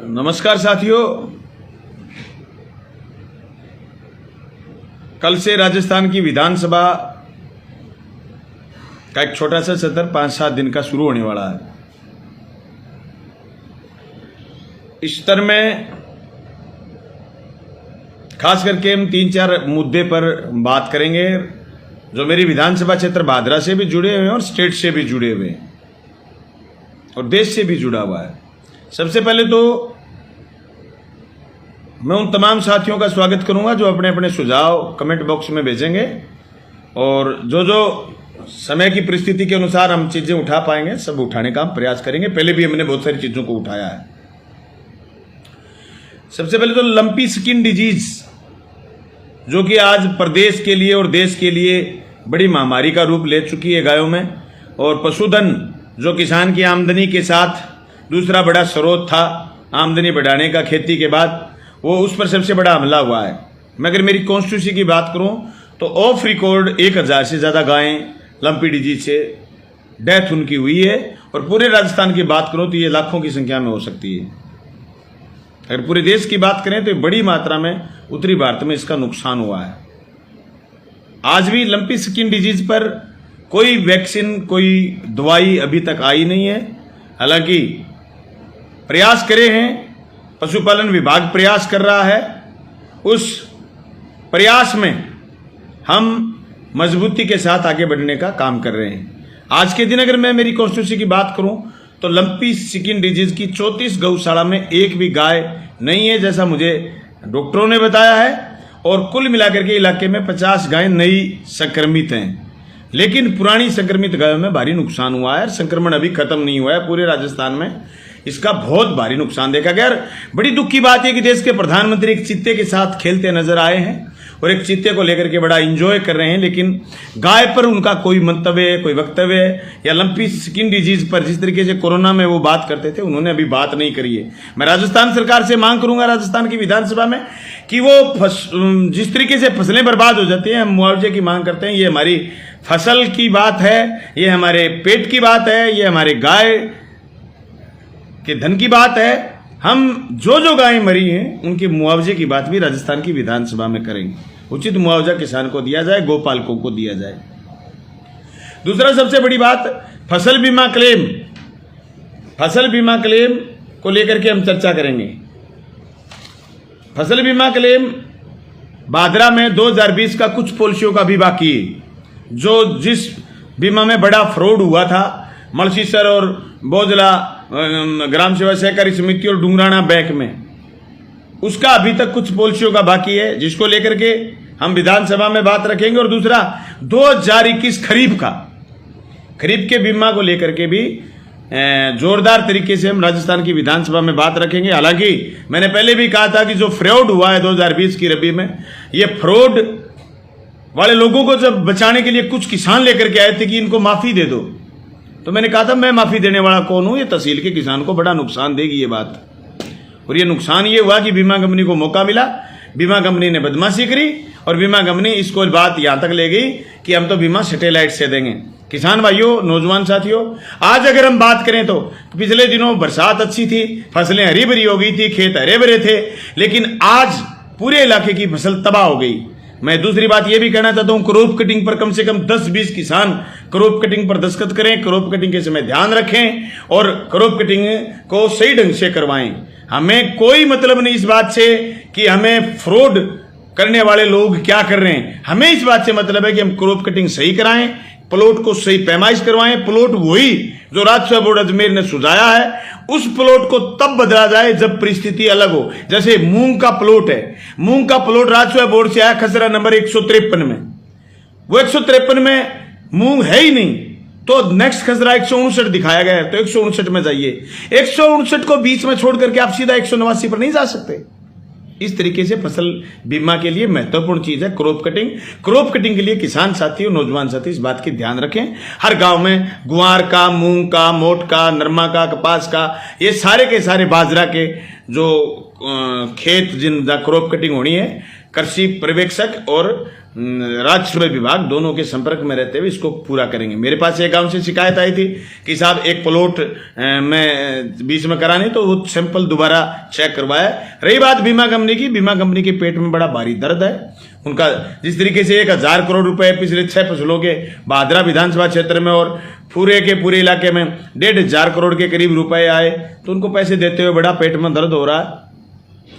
नमस्कार साथियों, कल से राजस्थान की विधानसभा का एक छोटा सा सत्र 5-7 दिन का शुरू होने वाला है। इस सत्र में खास करके हम 3-4 मुद्दे पर बात करेंगे जो मेरी विधानसभा क्षेत्र भादरा से भी जुड़े हुए हैं और स्टेट से भी जुड़े हुए हैं और देश से भी जुड़ा हुआ है। सबसे पहले तो मैं उन तमाम साथियों का स्वागत करूंगा जो अपने अपने सुझाव कमेंट बॉक्स में भेजेंगे और जो समय की परिस्थिति के अनुसार हम चीजें उठा पाएंगे सब उठाने का प्रयास करेंगे। पहले भी हमने बहुत सारी चीजों को उठाया है। सबसे पहले तो लंपी स्किन डिजीज जो कि आज प्रदेश के लिए और देश के लिए बड़ी महामारी का रूप ले चुकी है गायों में, और पशुधन जो किसान की आमदनी के साथ दूसरा बड़ा स्रोत था आमदनी बढ़ाने का खेती के बाद, वो उस पर सबसे बड़ा हमला हुआ है। मैं अगर मेरी कॉन्स्टिट्यूंसी की बात करूं तो ऑफ रिकॉर्ड 1000 से ज़्यादा गायें लंपी डिजीज से डेथ उनकी हुई है, और पूरे राजस्थान की बात करूं तो ये लाखों की संख्या में हो सकती है। अगर पूरे देश की बात करें तो बड़ी मात्रा में उत्तरी भारत में इसका नुकसान हुआ है। आज भी लंपी स्किन डिजीज पर कोई वैक्सीन कोई दवाई अभी तक आई नहीं है। हालांकि प्रयास करे हैं, पशुपालन विभाग प्रयास कर रहा है। उस प्रयास में हम मजबूती के साथ आगे बढ़ने का काम कर रहे हैं। आज के दिन अगर मैं मेरी कॉन्स्टिट्यूंसी की बात करूं तो लंपी स्किन डिजीज की 34 गौशाला में एक भी गाय नहीं है जैसा मुझे डॉक्टरों ने बताया है, और कुल मिलाकर के इलाके में 50 गायें नई संक्रमित हैं। लेकिन पुरानी संक्रमित गायों में भारी नुकसान हुआ है। संक्रमण अभी खत्म नहीं हुआ है। पूरे राजस्थान में इसका बहुत भारी नुकसान देखा गया। बड़ी दुख की बात है कि देश के प्रधानमंत्री एक चीते के साथ खेलते नजर आए हैं और एक चीते को लेकर के बड़ा एंजॉय कर रहे हैं, लेकिन गाय पर उनका कोई मंतव्य कोई वक्तव्य या लंपी स्किन डिजीज पर जिस तरीके से कोरोना में वो बात करते थे उन्होंने अभी बात नहीं करी है। मैं राजस्थान सरकार से मांग करूंगा, राजस्थान की विधानसभा में, कि वो जिस तरीके से फसलें बर्बाद हो जाती हैं, हम मुआवजे की मांग करते हैं। ये हमारी फसल की बात है, ये हमारे पेट की बात है, ये हमारे गाय के धन की बात है। हम जो गायें मरी हैं उनके मुआवजे की बात भी राजस्थान की विधानसभा में करेंगे। उचित मुआवजा किसान को दिया जाए, गोपालकों को दिया जाए। दूसरा सबसे बड़ी बात, फसल बीमा क्लेम। फसल बीमा क्लेम को लेकर के हम चर्चा करेंगे। फसल बीमा क्लेम भादरा में 2020 का कुछ पॉलिसियों का भी बाकी है। जिस बीमा में बड़ा फ्रॉड हुआ था, मलसीसर और बोजला ग्राम सेवा सहकारी समिति और डुंगराना बैंक में, उसका अभी तक कुछ पॉलिसियों का बाकी है जिसको लेकर के हम विधानसभा में बात रखेंगे। और दूसरा 2021 खरीफ के बीमा को लेकर के भी जोरदार तरीके से हम राजस्थान की विधानसभा में बात रखेंगे। हालांकि मैंने पहले भी कहा था कि जो फ्रॉड हुआ है 2020 की रबी में, ये फ्रॉड वाले लोगों को जब बचाने के लिए कुछ किसान लेकर के आए थे कि इनको माफी दे दो, तो मैंने कहा था मैं माफी देने वाला कौन हूं। ये तहसील के किसान को बड़ा नुकसान देगी ये बात, और ये नुकसान ये हुआ कि बीमा कंपनी को मौका मिला, बीमा कंपनी ने बदमाशी करी और बीमा कंपनी इसको बात यहां तक ले गई कि हम तो बीमा सैटेलाइट से देंगे। किसान भाइयों, नौजवान साथियों, आज अगर हम बात करें तो पिछले दिनों बरसात अच्छी थी, फसलें हरी भरी हो गई थी, खेत हरे भरे थे, लेकिन आज पूरे इलाके की फसल तबाह हो गई। मैं दूसरी बात यह भी कहना चाहता हूं, क्रॉप कटिंग पर कम से कम 10-20 किसान क्रॉप कटिंग पर दस्तखत करें, क्रॉप कटिंग के समय ध्यान रखें और क्रॉप कटिंग को सही ढंग से करवाएं। हमें कोई मतलब नहीं इस बात से कि हमें फ्रॉड करने वाले लोग क्या कर रहे हैं। हमें इस बात से मतलब है कि हम क्रॉप कटिंग सही कराएं, प्लॉट को सही पैमाइश करवाएं। प्लॉट वही जो राजस्व बोर्ड अजमेर ने सुझाया है, उस प्लॉट को तब बदला जाए जब परिस्थिति अलग हो। जैसे मूंग का प्लॉट है, मूंग का प्लॉट राजस्व बोर्ड से आया खसरा नंबर 153 में, वो 153 में मूंग है ही नहीं, तो नेक्स्ट खसरा 159 दिखाया गया है, तो 159 में जाइए। 159 को बीच में छोड़ करके आप सीधा 189 पर नहीं जा सकते। इस तरीके से फसल बीमा के लिए महत्वपूर्ण चीज है क्रॉप कटिंग। क्रॉप कटिंग के लिए किसान साथी और नौजवान साथी इस बात की ध्यान रखें। हर गांव में गुआर का, मूंग का, मोट का, नरमा का, कपास का, ये सारे के सारे बाजरा के जो खेत जिनका क्रॉप कटिंग होनी है, कृषि पर्यवेक्षक और राजस्व विभाग दोनों के संपर्क में रहते हुए इसको पूरा करेंगे। मेरे पास एक गांव से शिकायत आई थी कि साहब एक प्लॉट में बीच में करानी, तो वो सैंपल दोबारा चेक करवाया। रही बात बीमा कंपनी की, बीमा कंपनी के पेट में बड़ा भारी दर्द है। उनका जिस तरीके से 1000 करोड़ रुपए पिछले 6 फसलों के भादरा विधानसभा क्षेत्र में और पूरे के पूरे इलाके में 1,500 करोड़ के करीब रुपए आए, तो उनको पैसे देते हुए बड़ा पेट में दर्द हो रहा है।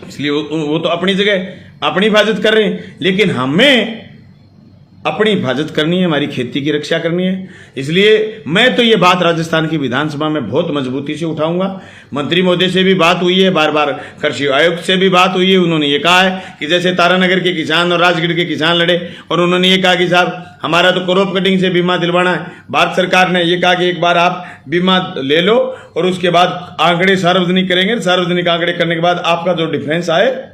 इसलिए वो तो अपनी जगह अपनी हिफाजत कर रहे हैं, लेकिन हमें अपनी हिफाजत करनी है, हमारी खेती की रक्षा करनी है। इसलिए मैं तो ये बात राजस्थान की विधानसभा में बहुत मजबूती से उठाऊंगा। मंत्री महोदय से भी बात हुई है, बार बार कृषि आयुक्त से भी बात हुई है। उन्होंने ये कहा है कि जैसे तारानगर के किसान और राजगढ़ के किसान लड़े, और उन्होंने ये कहा कि साहब हमारा तो क्रॉप कटिंग से बीमा दिलवाना है। भारत सरकार ने ये कहा कि एक बार आप बीमा ले लो और उसके बाद आंकड़े सार्वजनिक करेंगे। सार्वजनिक आंकड़े करने के बाद आपका जो डिफरेंस आए,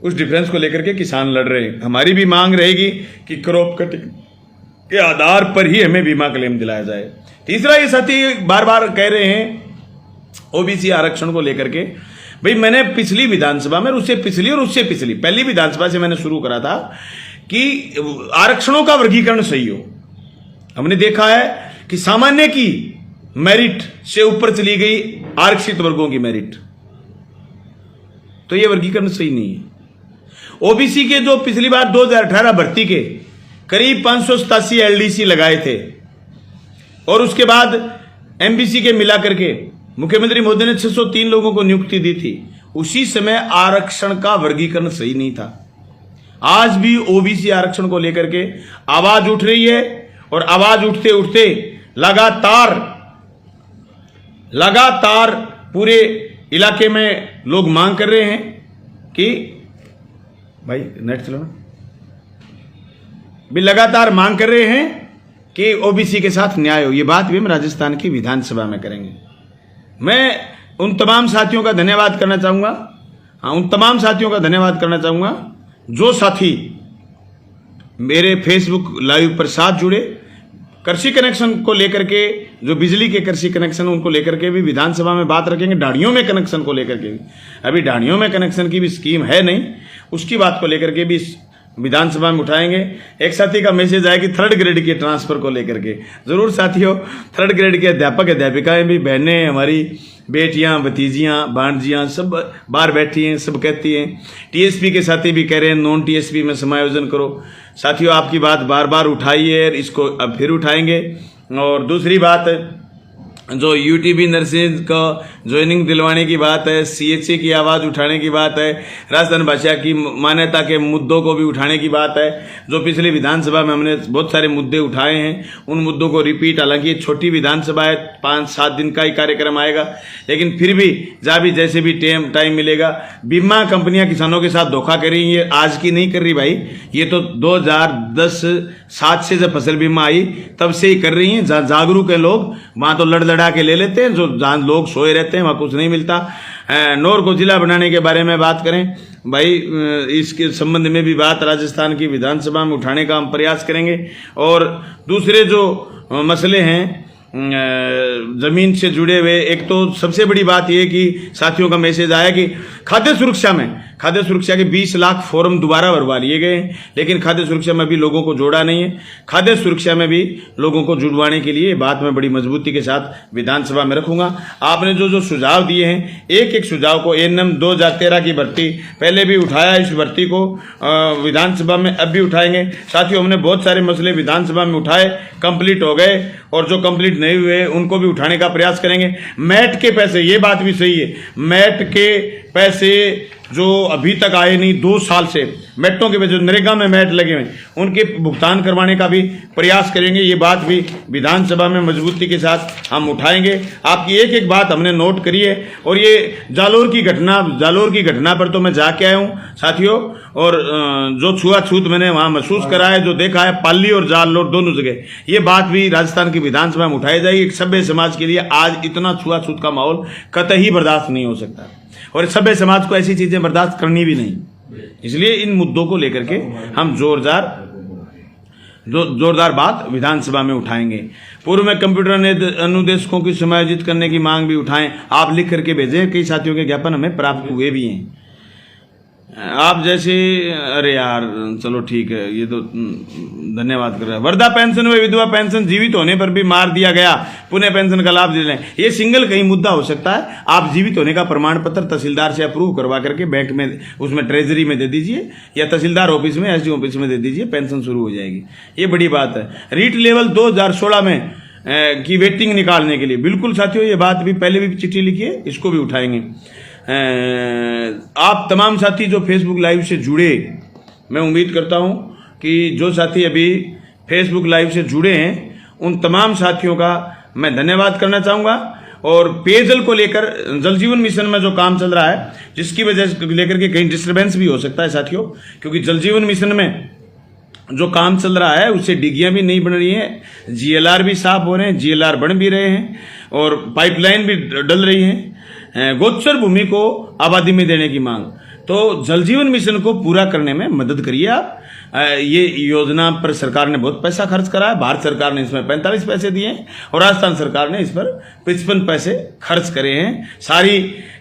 उस डिफरेंस को लेकर के किसान लड़ रहे हैं। हमारी भी मांग रहेगी कि क्रॉप कटिंग के आधार पर ही हमें बीमा क्लेम दिलाया जाए। तीसरा, ये साथी बार बार कह रहे हैं ओबीसी आरक्षण को लेकर के। भाई मैंने पिछली विधानसभा में, उससे पिछली और उससे पिछली, पहली विधानसभा से मैंने शुरू करा था कि आरक्षणों का वर्गीकरण सही हो। हमने देखा है कि सामान्य की मेरिट से ऊपर चली गई आरक्षित वर्गों की मेरिट, तो यह वर्गीकरण सही नहीं है। ओबीसी के जो पिछली बार 2018 भर्ती के करीब 587 एलडीसी लगाए थे, और उसके बाद एमबीसी के मिलाकर के मुख्यमंत्री मोदी ने 603 लोगों को नियुक्ति दी थी। उसी समय आरक्षण का वर्गीकरण सही नहीं था। आज भी ओबीसी आरक्षण को लेकर के आवाज उठ रही है, और आवाज उठते उठते लगातार पूरे इलाके में लोग मांग कर रहे हैं कि भाई नेट चलो ना, भी लगातार मांग कर रहे हैं कि ओबीसी के साथ न्याय हो। ये बात भी हम राजस्थान की विधानसभा में करेंगे। मैं उन तमाम साथियों का धन्यवाद करना चाहूंगा, उन तमाम साथियों का धन्यवाद करना चाहूंगा जो साथी मेरे फेसबुक लाइव पर साथ जुड़े। कृषि कनेक्शन को लेकर के, जो बिजली के कृषि कनेक्शन उनको लेकर के भी विधानसभा में बात रखेंगे। ढाणियों में कनेक्शन को लेकर के भी, अभी ढाणियों में कनेक्शन की भी स्कीम है नहीं, उसकी बात को लेकर के भी विधानसभा में उठाएंगे। एक साथी का मैसेज आया कि 3rd ग्रेड के ट्रांसफर को लेकर के, जरूर साथियों 3rd ग्रेड के अध्यापक अध्यापिकाएं भी, बहनें, हमारी बेटियां, भतीजियां, भांजियां सब बाहर बैठी हैं, सब कहती हैं। टीएसपी के साथी भी कह रहे हैं नॉन टीएसपी में समायोजन करो। साथियों आपकी बात बार बार उठाई है, इसको अब फिर उठाएंगे। और दूसरी बात, जो यूटीबी नर्सिंग का ज्वाइनिंग दिलवाने की बात है, सीएचसी की आवाज़ उठाने की बात है, राजस्थान भाषा की मान्यता के मुद्दों को भी उठाने की बात है। जो पिछले विधानसभा में हमने बहुत सारे मुद्दे उठाए हैं, उन मुद्दों को रिपीट, हालांकि ये छोटी विधानसभा है, 5-7 दिन का ही कार्यक्रम आएगा, लेकिन फिर भी जहाँ भी जैसे भी टाइम मिलेगा। बीमा कंपनियां किसानों के साथ धोखा कर रही, ये आज की नहीं कर रही भाई, ये तो 2010-7 से जब फसल बीमा आई तब से ही कर रही हैं। जहाँ जागरूक है लोग, वहाँ तो लड़ा के ले लेते हैं, जो जहाँ लोग सोए रहते हैं वहाँ कुछ नहीं मिलता। नौर को जिला बनाने के बारे में बात करें भाई, इसके संबंध में भी बात राजस्थान की विधानसभा में उठाने का हम प्रयास करेंगे। और दूसरे जो मसले हैं जमीन से जुड़े हुए, एक तो सबसे बड़ी बात यह कि साथियों का मैसेज आया कि खाद्य सुरक्षा के 20 लाख फॉर्म दोबारा भरवा लिए गए, लेकिन खाद्य सुरक्षा में भी लोगों को जोड़ा नहीं है। खाद्य सुरक्षा में भी लोगों को जुड़वाने के लिए बात मैं बड़ी मजबूती के साथ विधानसभा में रखूंगा। आपने जो सुझाव दिए हैं, एक एक सुझाव को, एएनएम 2013 की भर्ती पहले भी उठाया, इस भर्ती को विधानसभा में अब भी उठाएंगे। साथियों हमने बहुत सारे मसले विधानसभा में उठाए, कंप्लीट हो गए, और जो कंप्लीट नहीं हुए उनको भी उठाने का प्रयास करेंगे। मैट के पैसे, ये बात भी सही है, मैट के पैसे जो अभी तक आए नहीं, 2 साल से मैटों के जो नरेगा में मैट लगे हुए उनके भुगतान करवाने का भी प्रयास करेंगे। ये बात भी विधानसभा में मजबूती के साथ हम उठाएंगे। आपकी एक एक बात हमने नोट करी है। और ये जालोर की घटना पर तो मैं जाके आया हूँ साथियों, और जो छुआछूत मैंने वहाँ महसूस करा है, जो देखा है पाली और जालोर दोनों जगह, ये बात भी राजस्थान की विधानसभा में उठाई जाएगी। एक सभ्य समाज के लिए आज इतना छुआछूत का माहौल कतई बर्दाश्त नहीं हो सकता, और सभ्य समाज को ऐसी चीजें बर्दाश्त करनी भी नहीं। इसलिए इन मुद्दों को लेकर के हम जोरदार बात विधानसभा में उठाएंगे। पूर्व में कंप्यूटर अनुदेशकों की समायोजित करने की मांग भी उठाएं। आप लिख करके भेजें, कई साथियों के ज्ञापन हमें प्राप्त हुए भी हैं। आप जैसे, अरे यार चलो ठीक है, ये तो धन्यवाद कर रहा है। वर्धा पेंशन व विधवा पेंशन जीवित होने पर भी मार दिया गया, पुनः पेंशन का लाभ दे लें। ये सिंगल कहीं मुद्दा हो सकता है। आप जीवित होने का प्रमाण पत्र तहसीलदार से अप्रूव करवा करके बैंक में, उसमें ट्रेजरी में दे दीजिए या तहसीलदार ऑफिस में, एसडी ऑफिस में दे दीजिए, पेंशन शुरू हो जाएगी। ये बड़ी बात है। रीट लेवल 2016 में की वेटिंग निकालने के लिए, बिल्कुल साथियों ये बात भी पहले भी चिट्ठी लिखी है, इसको भी उठाएंगे। आप तमाम साथी जो फेसबुक लाइव से जुड़े, मैं उम्मीद करता हूं कि जो साथी अभी फेसबुक लाइव से जुड़े हैं उन तमाम साथियों का मैं धन्यवाद करना चाहूंगा। और पेयजल को लेकर जल जीवन मिशन में जो काम चल रहा है, जिसकी वजह से लेकर के कहीं डिस्टर्बेंस भी हो सकता है साथियों, क्योंकि जल जीवन मिशन में जो काम चल रहा है उससे डिगियां भी नहीं बन रही हैं, जीएलआर भी साफ हो रहे हैं, जीएलआर बन भी रहे हैं और पाइपलाइन भी डल रही है। गोचर भूमि को आबादी में देने की मांग, तो जल जीवन मिशन को पूरा करने में मदद करिए आप। ये योजना पर सरकार ने बहुत पैसा खर्च करा है। भारत सरकार ने इसमें 45 पैसे दिए हैं और राजस्थान सरकार ने इस पर 55 पैसे खर्च करे हैं।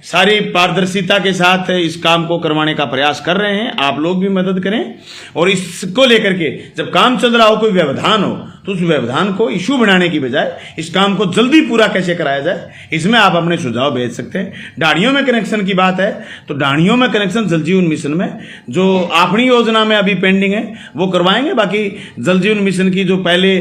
सारी पारदर्शिता के साथ इस काम को करवाने का प्रयास कर रहे हैं। आप लोग भी मदद करें और इसको लेकर के जब काम चल रहा हो, कोई व्यवधान हो, तो उस व्यवधान को इशू बनाने की बजाय इस काम को जल्दी पूरा कैसे कराया जाए, इसमें आप अपने सुझाव भेज सकते हैं। डाणियों में कनेक्शन की बात है तो डाणियों में कनेक्शन जल जीवन मिशन में जो अपनी योजना में अभी पेंडिंग है वो करवाएंगे। बाकी जल जीवन मिशन की जो पहले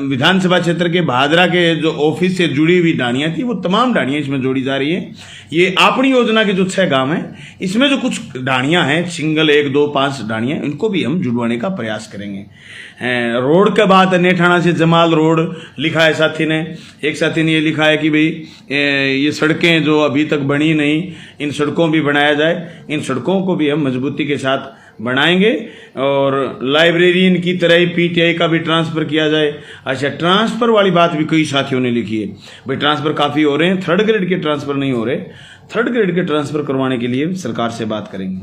विधानसभा क्षेत्र के भादरा के जो ऑफिस से जुड़ी हुई डाणियां थी, वो तमाम डाणियां इसमें जोड़ी जा रही है। ये अपनी योजना के जो 6 गांव हैं, इसमें जो कुछ डाणियां हैं, सिंगल 1, 2, 5 डाणियां, इनको भी हम जुड़वाने का प्रयास करेंगे। रोड का बात है, नेठाणा से जमाल रोड लिखा है साथी ने। एक साथी ने ये लिखा है कि भाई ये सड़कें जो अभी तक बनी नहीं, इन सड़कों भी बनाया जाए। इन सड़कों को भी हम मजबूती के साथ बनाएंगे और लाइब्रेरियन की तरह ही पीटीआई का भी ट्रांसफर किया जाए। अच्छा, ट्रांसफर वाली बात भी कई साथियों ने लिखी है। भाई ट्रांसफर काफी हो रहे हैं, 3rd ग्रेड के ट्रांसफर नहीं हो रहे। 3rd ग्रेड के ट्रांसफर करवाने के लिए सरकार से बात करेंगे।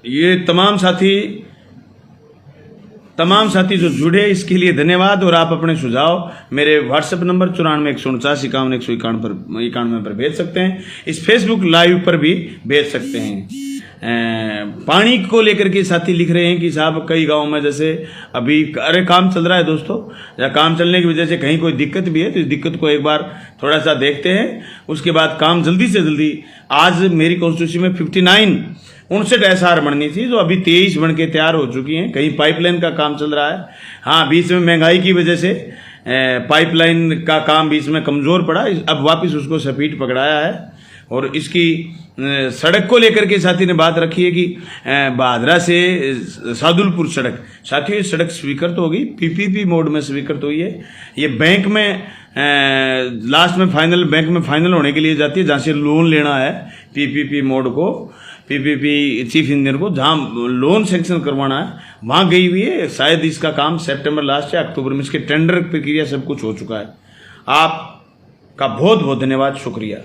ये तमाम साथी जो जुड़े, इसके लिए धन्यवाद। और आप अपने सुझाव मेरे व्हाट्सएप नंबर 94 149 51 151 पर भेज सकते हैं। इस फेसबुक लाइव पर भी भेज सकते हैं। पानी को लेकर के साथी लिख रहे हैं कि साहब कई गांव में जैसे अभी काम चल रहा है दोस्तों, या काम चलने की वजह से कहीं कोई दिक्कत भी है तो इस दिक्कत को एक बार थोड़ा सा देखते हैं, उसके बाद काम जल्दी से जल्दी। आज मेरी कॉन्स्टिट्यूंसी में 59 SR बननी थी, जो अभी 23 बन के तैयार हो चुकी हैं। कहीं पाइपलाइन का काम चल रहा है। हाँ, बीच में महंगाई की वजह से पाइपलाइन का काम बीच में कमजोर पड़ा, अब वापस उसको स्पीड पकड़ाया है। और इसकी सड़क को लेकर के साथी ने बात रखी है कि भादरा से सादुलपुर सड़क, साथियों ये सड़क स्वीकृत होगी, पीपीपी मोड में स्वीकृत हुई है। ये बैंक में लास्ट में फाइनल, बैंक में फाइनल होने के लिए जाती है, जहाँ से लोन लेना है पीपीपी मोड को, पीपीपी चीफ इंजीनियर को जहां लोन सैंक्शन करवाना है वहां गई हुई है। शायद इसका काम सितंबर लास्ट या अक्टूबर में, इसके टेंडर प्रक्रिया सब कुछ हो चुका है। आपका बहुत बहुत धन्यवाद, शुक्रिया।